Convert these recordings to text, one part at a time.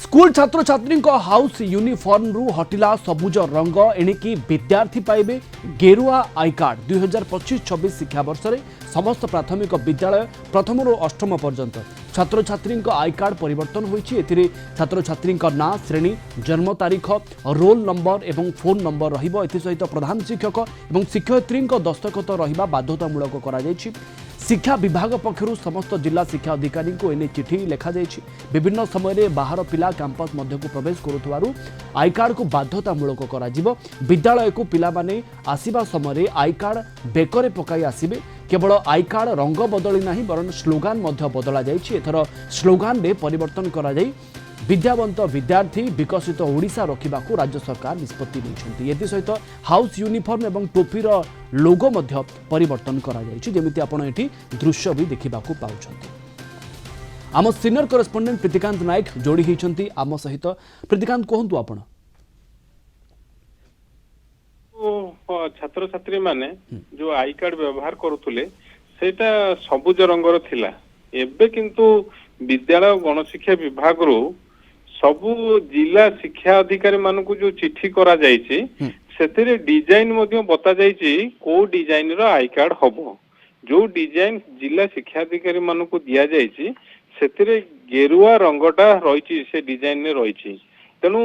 School छात्र छात्री house uniform रु हटिला सबुज रंग एणिकी विद्यार्थी पाइबे गेरुआ आई कार्ड 2025-26 शिक्षा वर्ष में समस्त प्राथमिक विद्यालय प्रथम रु अष्टम पर्यंत छात्र छात्री आई कार्ड परिवर्तन होती छात्र छात्री ना श्रेणी जन्म तारीख रोल नंबर एवं फोन नंबर रहित प्रधान शिक्षक और शिक्षयित्री दस्तखत रहिबा बाध्यतामूलक करा जायछि। शिक्षा विभाग पक्षर समस्त जिला शिक्षा अधिकारी को एने चिठी लिखा जायछि। विभिन्न समय बाहर पिला कैंपस मध्य को प्रवेश करुथवारु आई कार्ड को बाध्यतामूलक करा जिवो। विद्यालय को पिला माने आसीबा समय आई कार्ड बेकरे पकाई आसीबे। केवल आई कार्ड रंग बदली नहीं वरन स्लोगान मध्य बदला जायछि। एथर स्लोगान रे परिवर्तन करा जाय विद्यावंत विद्यार्थी विकसित ओडिशा रखा राज्य सरकार निष्पत्ति नहीं। एसहित हाउस यूनिफॉर्म एवं टोपीर लोगो मध्य परिवर्तन करा जायछि। जेमिति आपण एठी दृश्य भी देखा पाउछन्ति। आम सीनियर करेस्पोंडेंट प्रीतिकांत नायक जोड़ी होती आम सहित। प्रीतिकांत कहतु आपण छात्र छात्री माने जो आई कार्ड व्यवहार करुले सेटा सबुज रंगर थिला। एबे किंतु विद्यालय गणशिक्षा विभाग रो सबु जिला शिक्षा अधिकारी मानकु जो चिट्ठी करा जायछि सेतिरे डिजाइन मध्य बता जायछि को डिजाइन रो आई कार्ड हबो। जो डिजाइन जिला शिक्षा अधिकारी मानकु दिया जायछि सेतिरे गेरुआ रंगटा रहिछि से डिजाइन ने रहिछि। तेनु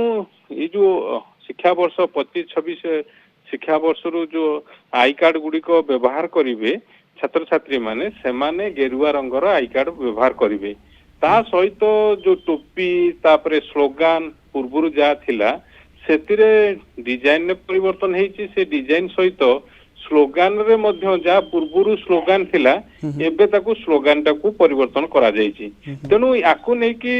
ए जो शिक्षा वर्ष 25-26 शिक्षा वर्ष रो जो आई कार्ड गुडी को व्यवहार करिवे छात्र छात्री माने सेमाने गेरुआ रंगर आई कार्ड व्यवहार करिवे। ता सहित जो टोपी तापरे स्लोगान पूर्वरु जा थिला सेतिरे डिजाइन ने परिवर्तन हेछि। से डिजाइन सहित स्लोगान रे मध्य जा पूर्वरु स्लोगान थिला एबे ताकू स्लोगान टाकू परिवर्तन करा जायछि। तेनु याकू नै कि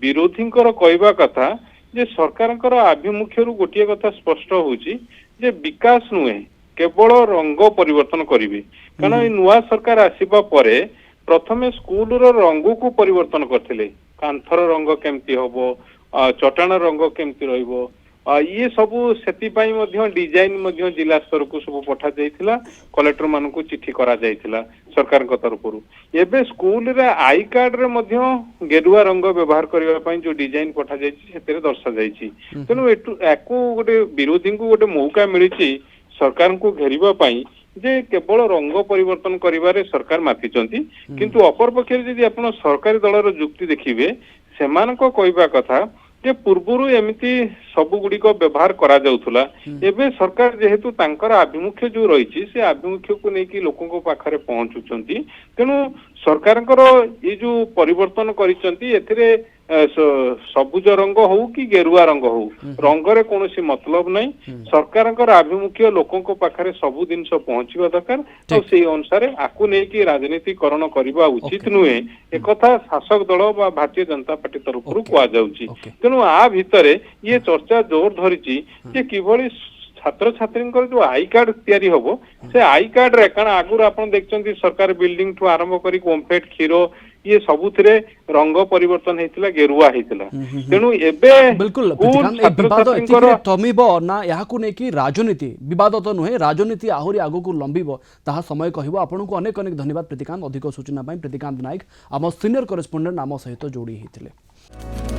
विरोधींकर कहबा कथा जे सरकारंकर आभिमुख्य रु गोटिए कथा स्पष्ट होछि जे विकास नुहे केवल रंग परिवर्तन करिवे। कारण नुआ सरकार आसीबा परे प्रथमे स्कूल रो रंग को परिवर्तन करथिले। कांथर रंग केमती हबो चटाण रंग केमती रहइबो ये सब सेति पई मध्य डिजाइन मध्य जिला स्तर को सब पठा जायथिला। कलेक्टर मान को चिट्ठी करा जायथिला सरकार को तरफ रु। एबे स्कूल रे आई कार्ड रे मध्य गेरुआ रंग व्यवहार करबा पई जो डिजाइन पठा जायछि सेतेरे दर्शा जायछि। तेनु एको गोटे विरोधी को गोटे मौका मिलिछि सरकार को घेरिबा पई जे केवल रंग परिवर्तन करिबारे सरकार माथिचंती। किंतु अपर पक्षरे यदि आपण सरकारी दलर जुक्ति देखिबे सेमानको कहबा कथा जे पूर्वरु एमिति सब गुडी को व्यवहार करा जाउथुला। एबे सरकार जेहेतु तांकर आभिमुख्य जो रहिछि से आभिमुख्य को नेकी लोकन को पाखरे पहुंचुचंती। तेनु सरकारकर ये जो परिवर्तन करिसंती एथिरे सबुज रंग हो कि गेरुआ रंग हो रंगरे कोनोसी मतलब नहीं। सरकारकर आभिमुख्य लोकन को पाखरे सबु दिन पहुंचवा दरकार तो सेही अनुसार आकु नै कि राजनीतिकरण करबा उचित नुहे एकथा शासक दल बा भारतीय जनता पार्टी तरफ रु कुआ जाउची। तेनु आ भितरे ये चर्चा जोर धरिची जे किभली छात्र छात्री जो आई कार्ड तैयारी होबो से आई कार्ड रे कारण आगुर आपण देखचंती सरकार बिल्डिंग ठु आरंभ करी ओमफेड खीरो ये सबुथिरे रंग परिवर्तन हेतिला गेरुआ हेतिला। तेनु एबे बिल्कुल विवाद एतिके थमिबो ना याकू नै कि राजनीति विवाद तो नुहे राजनीति आहुरी आगो को लंबिबो ताहा समय कहिबो। आपन को अनेक अनेक धन्यवाद प्रीतिकांत। अधिक सूचना पई प्रीतिकांत नायक आम सीनियर करेस्पोंडेंट आम सहित जोड़ी हेतिले।